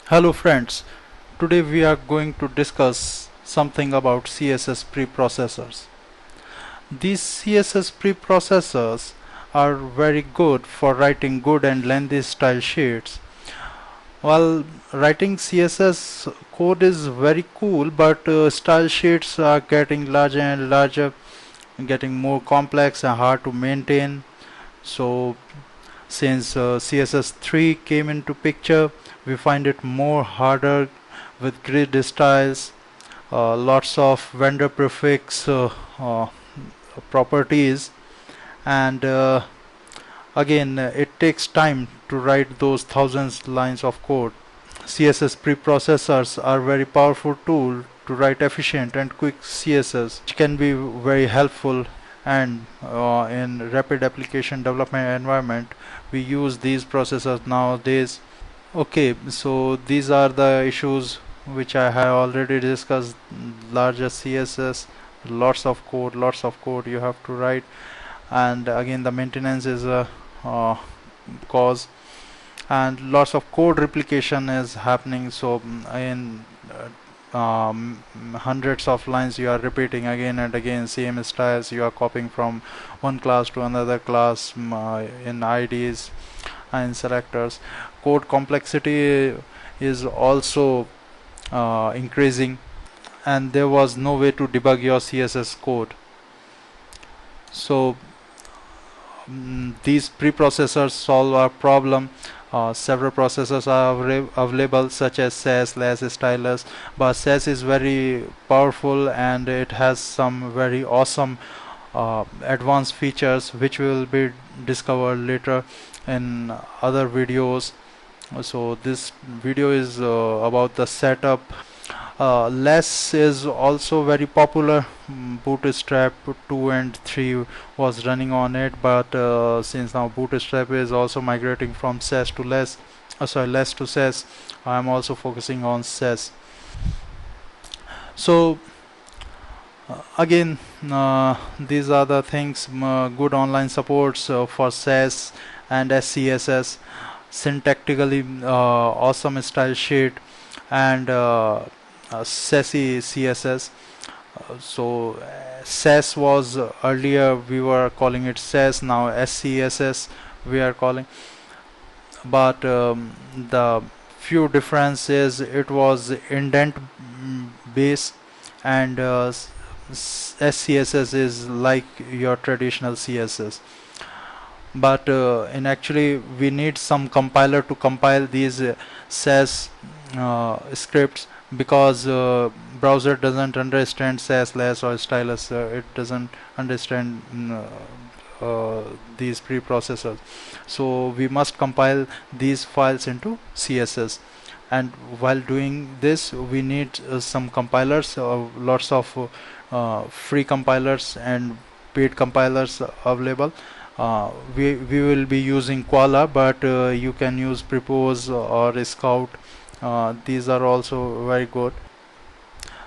Hello friends, today we are going to discuss something about CSS preprocessors. These CSS preprocessors are very good for writing good and lengthy style sheets. While writing CSS code is very cool, but style sheets are getting larger and larger, getting more complex and hard to maintain. So since CSS 3 came into picture, we find it more harder with grid styles, lots of vendor prefix properties, and again it takes time to write those thousands lines of code. CSS preprocessors are very powerful tool to write efficient and quick CSS, which can be very helpful, and in rapid application development environment we use these processors nowadays. Okay, so these are the issues which I have already discussed. Larger CSS, lots of code you have to write, and again the maintenance is a cause, and lots of code replication is happening. So in hundreds of lines you are repeating again and again same styles, you are copying from one class to another class in IDs and selectors. Code complexity is also increasing, and there was no way to debug your CSS code. So these preprocessors solve our problem. Several processors are available such as Sass, Lass, Stylus, but Sass is very powerful and it has some very awesome advanced features which will be discovered later in other videos. So this video is about the setup. Less is also very popular. Bootstrap 2 and 3 was running on it, but since now Bootstrap is also migrating from Sass to Less, Less to Sass, I am also focusing on Sass. So again, these are the things. Good online supports for Sass and SCSS, syntactically awesome style sheet, and Sassy CSS. So Sass was earlier we were calling it Sass, now SCSS we are calling, but the few differences, it was indent base, and SCSS is like your traditional CSS, but in actually we need some compiler to compile these Sass scripts, because browser doesn't understand Sass, Less or Stylus. It doesn't understand these preprocessors, so we must compile these files into CSS, and while doing this we need some compilers, lots of free compilers and paid compilers available. We will be using Koala, but you can use Prepose or Scout. These are also very good.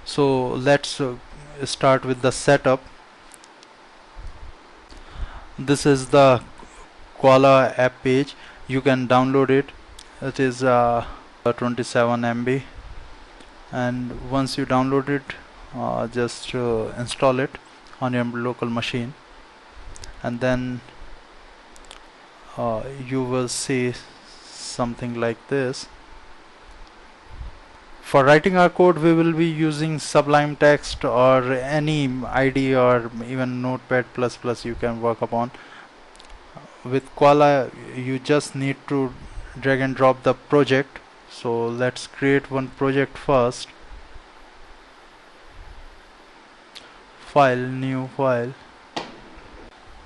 So let's start with the setup. This is the Koala app page. You can download it. It is 27 MB, and once you download it, just install it on your local machine, and then you will see something like this. For writing our code, we will be using Sublime Text or any IDE or even Notepad++ you can work upon. With Koala, you just need to drag and drop the project. So let's create one project first. File, new file.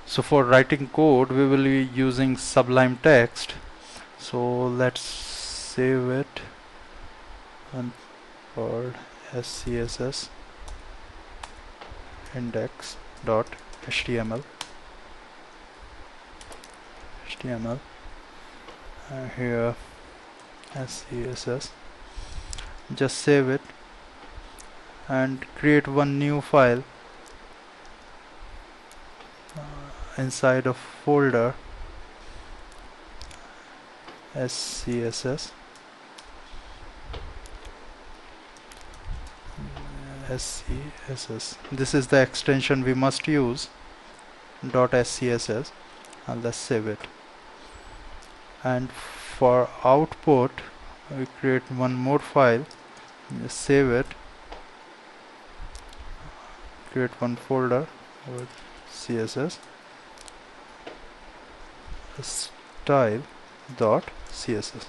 So for writing code, we will be using Sublime Text. So let's save it and called SCSS index.html. Here SCSS. Just save it and create one new file inside a folder SCSS. SCSS. This is the extension we must use, .scss, and let's save it. And for output we create one more file, just save it, create one folder with CSS style.css,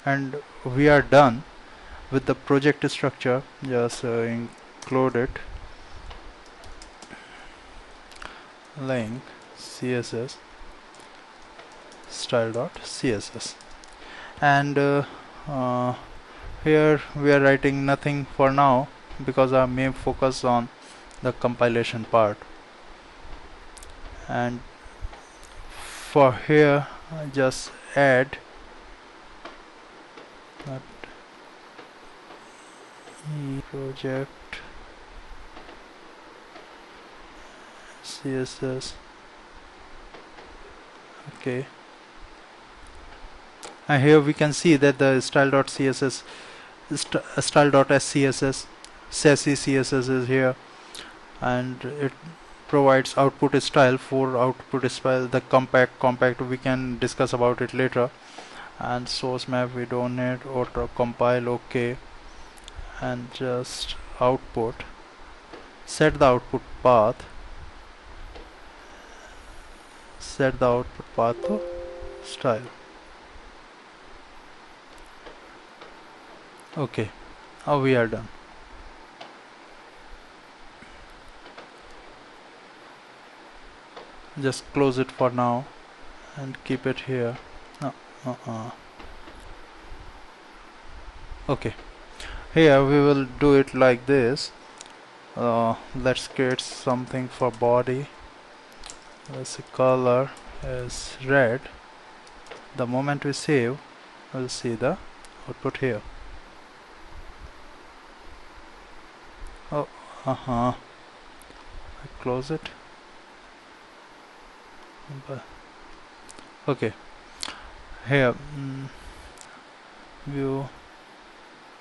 and we are done with the project structure. Just include it, link css style.css, and here we are writing nothing for now because our main focus on the compilation part. And for here just add that project CSS. Okay, and here we can see that the style.css style.scss Sassy CSS is here, and it provides output style for output style. The compact we can discuss about it later, and source map we don't need. Auto compile, okay, and just output, set the output path, to style. Okay, now we are done. Just close it for now and keep it here. Okay, here we will do it like this. Let's create something for body. Let's see, color is red. The moment we save, we'll see the output here. Oh, I close it. Okay, here view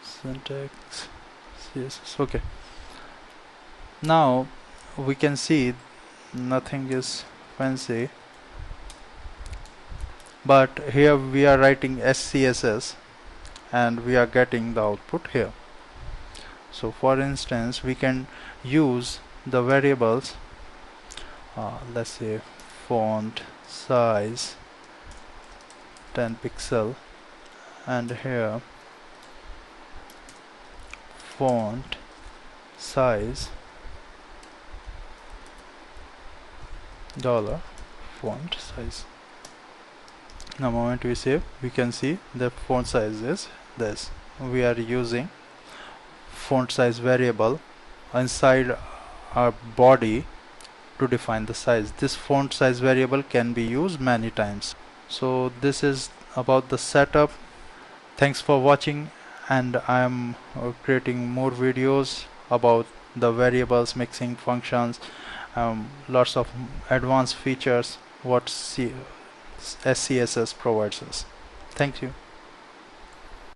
syntax CSS. Okay, now we can see nothing is fancy, but here we are writing SCSS and we are getting the output here. So for instance, we can use the variables, let's say font size 10 pixel, and here font size $font size. The moment we save, we can see the font size is this. We are using font size variable inside our body to define the size. This font size variable can be used many times. So this is about the setup. Thanks for watching, and I am creating more videos about the variables, mixing functions, lots of advanced features what SCSS provides us. Thank you.